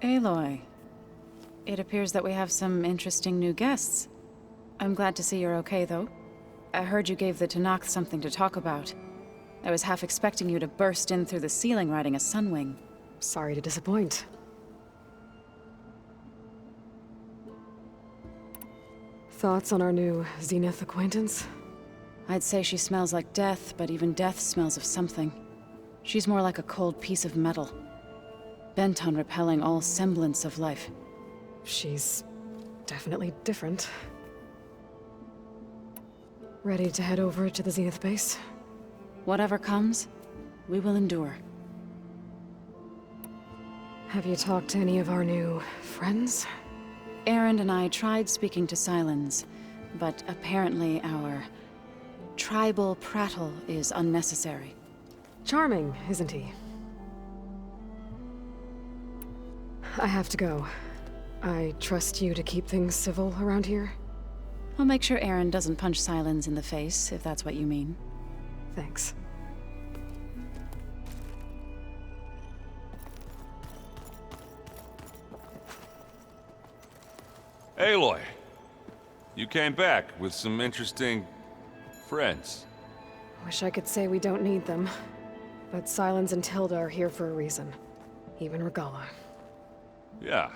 Aloy, it appears that we have some interesting new guests. I'm glad to see you're okay, though. I heard you gave the Tenakth something to talk about. I was half expecting you to burst in through the ceiling riding a sunwing. Sorry to disappoint. Thoughts on our new Zenith acquaintance? I'd say she smells like death, but even death smells of something. She's more like a cold piece of metal, bent on repelling all semblance of life. She's definitely different. Ready to head over to the Zenith base? Whatever comes, we will endure. Have you talked to any of our new friends? Erend and I tried speaking to Sylens, but apparently our tribal prattle is unnecessary. Charming, isn't he? I have to go. I trust you to keep things civil around here? I'll make sure Erend doesn't punch Sylens in the face, if that's what you mean. Thanks. Aloy, you came back with some interesting friends. Wish I could say we don't need them, but Sylens and Tilda are here for a reason. Even Regala. Yeah,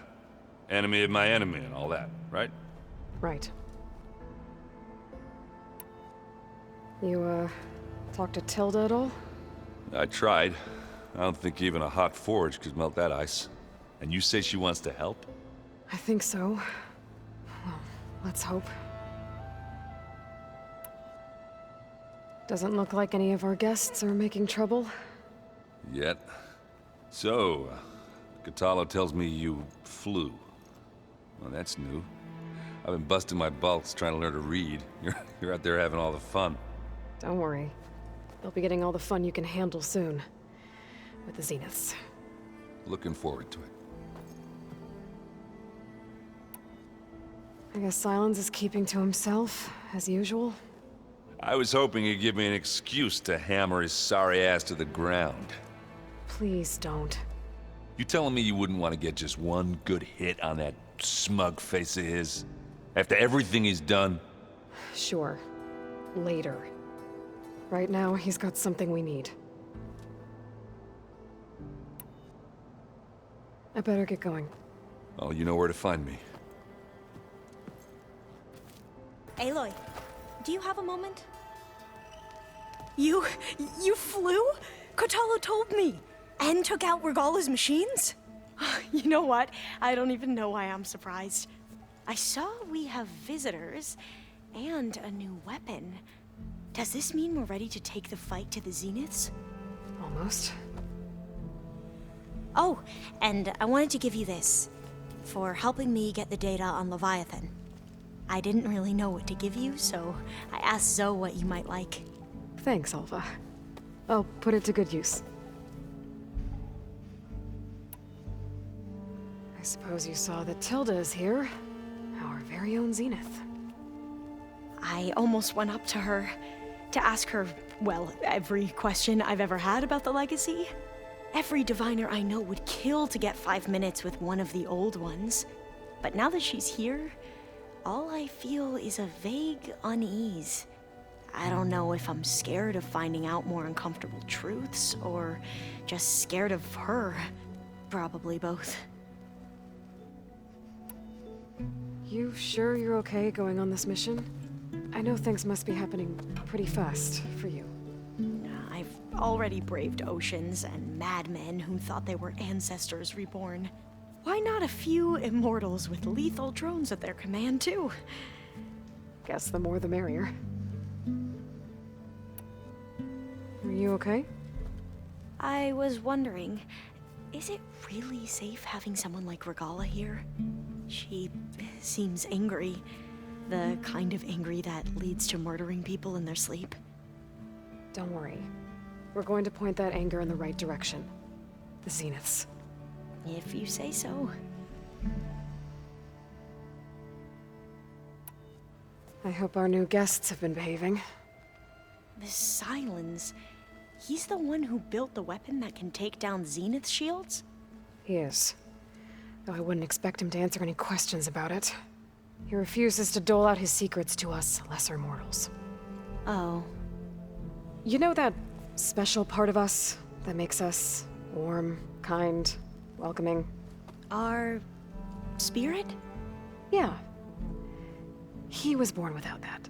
enemy of my enemy and all that, right? Right. You, talked to Tilda at all? I tried. I don't think even a hot forge could melt that ice. And you say she wants to help? I think so. Well, let's hope. Doesn't look like any of our guests are making trouble. Yet. So, Katalo tells me you flew. Well, that's new. I've been busting my balls trying to learn to read. You're out there having all the fun. Don't worry. You'll be getting all the fun you can handle soon. With the Zeniths. Looking forward to it. I guess Sylens is keeping to himself, as usual. I was hoping he'd give me an excuse to hammer his sorry ass to the ground. Please don't. You telling me you wouldn't want to get just one good hit on that smug face of his? After everything he's done? Sure. Later. Right now, he's got something we need. I better get going. Oh, you know where to find me. Aloy, do you have a moment? You flew? Kotalo told me! And took out Regala's machines? You know what? I don't even know why I'm surprised. I saw we have visitors, and a new weapon. Does this mean we're ready to take the fight to the Zeniths? Almost. Oh, and I wanted to give you this, for helping me get the data on Leviathan. I didn't really know what to give you, so I asked Zoe what you might like. Thanks, Alva. I'll put it to good use. I suppose you saw that Tilda is here. Our very own Zenith. I almost went up to her to ask her, well, every question I've ever had about the legacy. Every diviner I know would kill to get 5 minutes with one of the old ones. But now that she's here, all I feel is a vague unease. I don't know if I'm scared of finding out more uncomfortable truths, or just scared of her. Probably both. You sure you're okay going on this mission? I know things must be happening pretty fast for you. I've already braved oceans and madmen who thought they were ancestors reborn. Why not a few immortals with lethal drones at their command, too? Guess the more the merrier. Are you okay? I was wondering, is it really safe having someone like Regala here? She seems angry. The kind of angry that leads to murdering people in their sleep. Don't worry. We're going to point that anger in the right direction. The Zeniths. If you say so. I hope our new guests have been behaving. This Sylens, he's the one who built the weapon that can take down Zenith shields? He is. though I wouldn't expect him to answer any questions about it. He refuses to dole out his secrets to us lesser mortals. Oh. You know that special part of us that makes us warm, kind, welcoming? Our spirit? Yeah. He was born without that.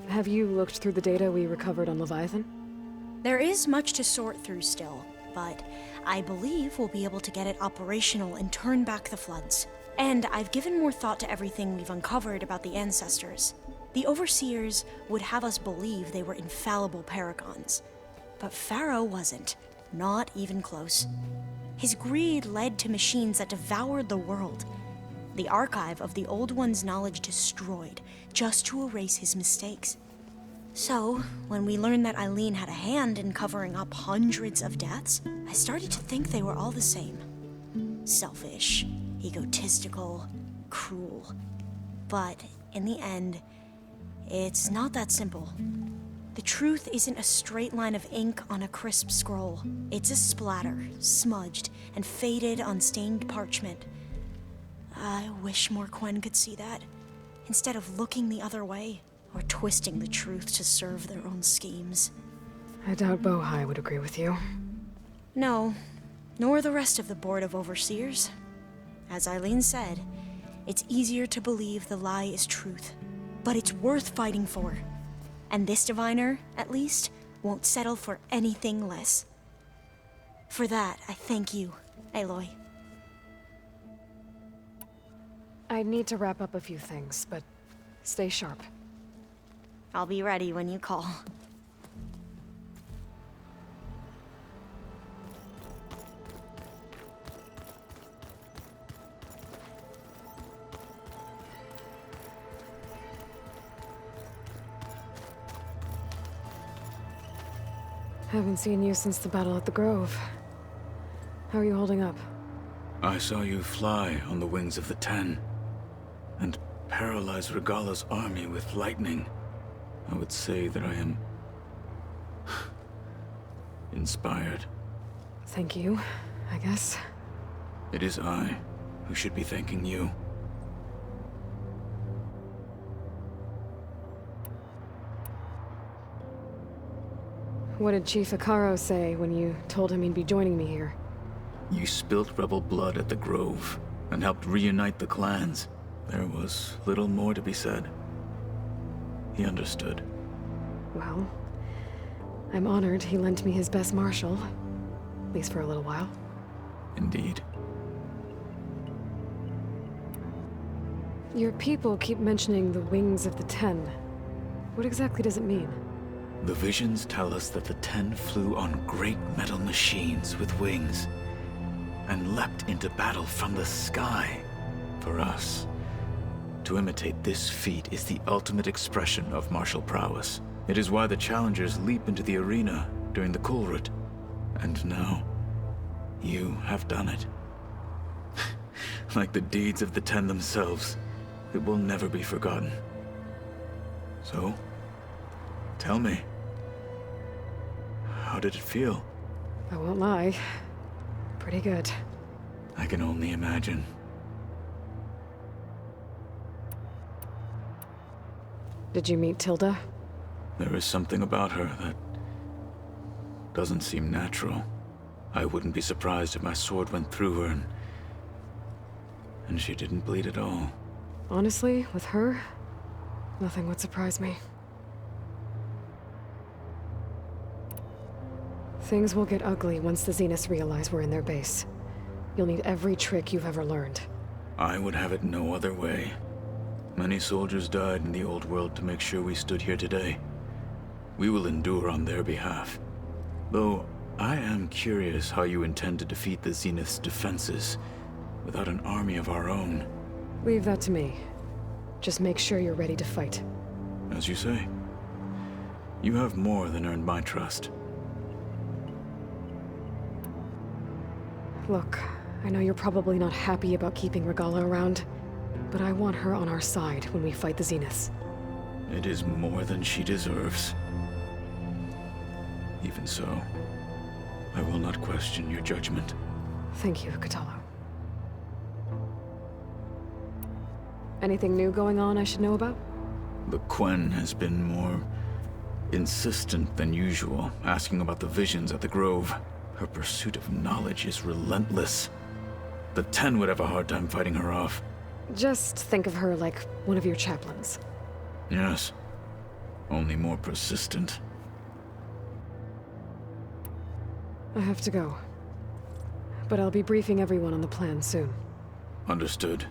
Have you looked through the data we recovered on Leviathan? There is much to sort through still, but I believe we'll be able to get it operational and turn back the floods. And I've given more thought to everything we've uncovered about the ancestors. The Overseers would have us believe they were infallible paragons. But Pharaoh wasn't. Not even close. His greed led to machines that devoured the world. The archive of the Old One's knowledge destroyed, just to erase his mistakes. So, when we learned that Eileen had a hand in covering up hundreds of deaths, I started to think they were all the same. Selfish, egotistical, cruel. But, in the end, it's not that simple. The truth isn't a straight line of ink on a crisp scroll. It's a splatter, smudged, and faded on stained parchment. I wish more Quen could see that, instead of looking the other way, or twisting the truth to serve their own schemes. I doubt Bohai would agree with you. No, nor the rest of the Board of Overseers. As Eileen said, it's easier to believe the lie is truth, but it's worth fighting for. And this diviner, at least, won't settle for anything less. For that, I thank you, Aloy. I need to wrap up a few things, but stay sharp. I'll be ready when you call. Haven't seen you since the battle at the Grove. How are you holding up? I saw you fly on the wings of the Ten, and paralyze Regala's army with lightning. I would say that I am inspired. Thank you, I guess. It is I who should be thanking you. What did Chief Akaro say when you told him he'd be joining me here? You spilt rebel blood at the Grove, and helped reunite the clans. There was little more to be said. He understood. Well, I'm honored he lent me his best marshal. At least for a little while. Indeed. Your people keep mentioning the wings of the Ten. What exactly does it mean? The visions tell us that the Ten flew on great metal machines with wings, and leapt into battle from the sky. For us, to imitate this feat is the ultimate expression of martial prowess. It is why the challengers leap into the arena during the Kulrut. And now, you have done it. Like the deeds of the Ten themselves, it will never be forgotten. So, tell me, how did it feel? I won't lie. Pretty good. I can only imagine. Did you meet Tilda? There is something about her that doesn't seem natural. I wouldn't be surprised if my sword went through her and she didn't bleed at all. Honestly, with her, nothing would surprise me. Things will get ugly once the Zeniths realize we're in their base. You'll need every trick you've ever learned. I would have it no other way. Many soldiers died in the old world to make sure we stood here today. We will endure on their behalf. Though, I am curious how you intend to defeat the Zenith's defenses without an army of our own. Leave that to me. Just make sure you're ready to fight. As you say. You have more than earned my trust. Look, I know you're probably not happy about keeping Regala around, but I want her on our side when we fight the Zeniths. It is more than she deserves. Even so, I will not question your judgment. Thank you, Katalo. Anything new going on I should know about? The Quen has been more insistent than usual, asking about the visions at the Grove. Her pursuit of knowledge is relentless. The Ten would have a hard time fighting her off. Just think of her like one of your chaplains. Yes, only more persistent. I have to go. But I'll be briefing everyone on the plan soon. Understood.